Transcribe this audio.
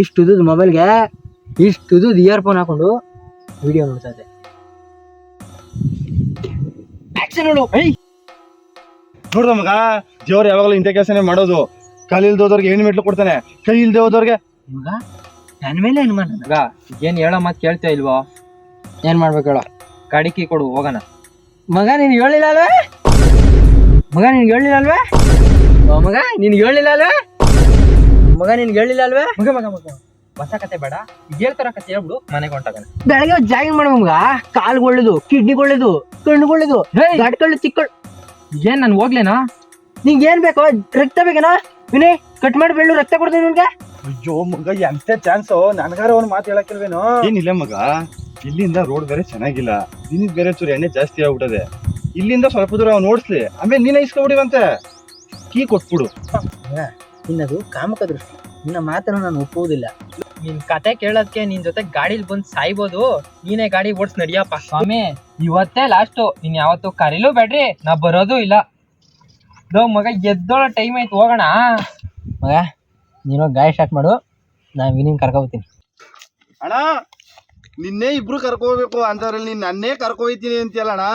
ಇಷ್ಟು ಉದ್ದದ ಮೊಬೈಲ್ಗೆ ಇಷ್ಟು ಉದ್ದದ ಇಯರ್ಫೋನ್ ಹಾಕೊಂಡು ವಿಡಿಯೋ ನೋಡ್ತಾ ಇದ್ದೆ. ಆಕ್ಷನ್ ನೋಡು. ನೋಡ್ದ ಮಗ, ದೇವ್ರು ಯಾವಾಗಲೂ ಇಂಥ ಕೆಲಸನೇ ಮಾಡೋದು. ಕಾಲು ಇಲ್ದೋದವ್ರಿಗೆ ಏನು ಮೆಟ್ಲು ಕೊಡ್ತಾನೆ, ಕೈ ಇಲ್ದೆ ಹೋದವ್ರಿಗೆ ಮಗ ನನ್ನ ಮೇಲೆ ಅನುಮಾನ. ಮಗ ಏನ್ ಹೇಳೋ ಮಾತು ಕೇಳ್ತಾ ಇಲ್ವೋ? ಏನ್ ಮಾಡ್ಬೇಕು ಹೇಳೋ? ಗಾಡಿ ಕೀ ಕೊಡು ಹೋಗೋಣ. ಮಗ ನೀನ್ ಹೇಳಿಲ್ಲ ಅಲ್ವೇ? ಮಗ ನಿನ್ಗೆ ಹೇಳಿಲ್ಲ ಅಲ್ವೇ? ಮಗ ನಿನ್ಗೆ ಹೇಳಿಲ್ಲ ಅಲ್ವೇ? ಮಗ ನಿನ್ಗೆ ಹೇಳಿಲ್ಲ ಅಲ್ವೇ? ಮಗ ಮಗ ಮಗ ಹೊಸ ಕತೆ ಬೇಡ, ಈಗ ಹೇಳ್ತಾರ ಕತೆ ಹೇಳ್ಬಿಡು, ಮನೆಗೆ ಹೊಂಟಾಗಣ. ಬೆಳಗ್ಗೆ ಜಾಗಿಂಗ್ ಮಾಡುವ ಮಗ. ಕಾಲ್ಗೆ ಒಳ್ಳೇದು, ಕಿಡ್ನಿಗೆ ಒಳ್ಳೇದು, ಕಣ್ಣಿಗೆ ಒಳ್ಳೇದು, ಗಾಡಿ ಕಳ್ಳು ಚಿಕ್ಕ. ಏನ್ ನಾನು ಹೋಗ್ಲೇನಾ? ನಿಂಗೆ ಏನ್ ಬೇಕೋ? ರಕ್ತ ಬೇಕೇನೋ? ವಿನಯ್ ಕಟ್ ಮಾಡಿ ಬೆಳ್ಳು ರಕ್ತ ಕೊಡ್ತೀನಿ ನಿನ್ಗೆ. ಅಯ್ಯೋ ಮಗ, ಎಂತ ಚಾನ್ಸು, ನನ್ಗಾರ ಅವ್ನು ಮಾತು ಹೇಳಕ್ಕಿಲ್ವೇನೋ? ಏನಿಲ್ಲ ಮಗ, ಇಲ್ಲಿಂದ ರೋಡ್ ಬೇರೆ ಚೆನ್ನಾಗಿಲ್ಲ, ದಿನದ ಬೇರೆ ಚೂರು ಎಣ್ಣೆ ಜಾಸ್ತಿ ಆಗ್ಬಿಟ್ಟದೆ. ಇಲ್ಲಿಂದ ಸ್ವಲ್ಪ ದೂರ ಅವ್ನು ಓಡಿಸ್ಲಿ, ಆಮೇಲೆ ನೀನೇ ಇಸ್ಕೊಬಿಡಿವಂತೆ. ಕೀ ಕೊಟ್ಬಿಡು. ನಿನ್ನದು ಕಾಮಕ ದೃಷ್ಟಿ, ನಿನ್ನ ಮಾತನ್ನು ನಾನು ಒಪ್ಪುವುದಿಲ್ಲ. ನಿನ್ ಕತೆ ಕೇಳೋದಕ್ಕೆ ನಿನ್ ಜೊತೆ ಗಾಡಿಲಿ ಬಂದ್ ಸಾಯ್ಬೋದು, ನೀನೇ ಗಾಡಿ ಓಡಿಸ್ ನಡಿಯಪ್ಪ. ಸ್ವಾಮಿ ಇವತ್ತೇ ಲಾಸ್ಟು, ನೀನ್ ಯಾವತ್ತು ಕರೀಲೂ ಬೇಡ್ರಿ, ನಾ ಬರೋದು ಇಲ್ಲ. ಮಗ ಎದ್ದೋಳ ಟೈಮ್ ಆಯ್ತು, ಹೋಗೋಣ. ಮಗ ನೀನು ಗಾಡಿ ಸ್ಟಾರ್ಟ್ ಮಾಡು, ನಾನು ವಿನಿಂಗ್ ಕರ್ಕೊಬತ್ತೀನಿ. ಅಣ್ಣ, ನಿನ್ನೆ ಇಬ್ರು ಕರ್ಕೋಬೇಕು ಅಂತವ್ರಲ್ಲಿ ನೀನ್ ನನ್ನೇ ಕರ್ಕೊಯ್ತೀನಿ ಅಂತೀಯಲ್ಲ ಅಣ್ಣ.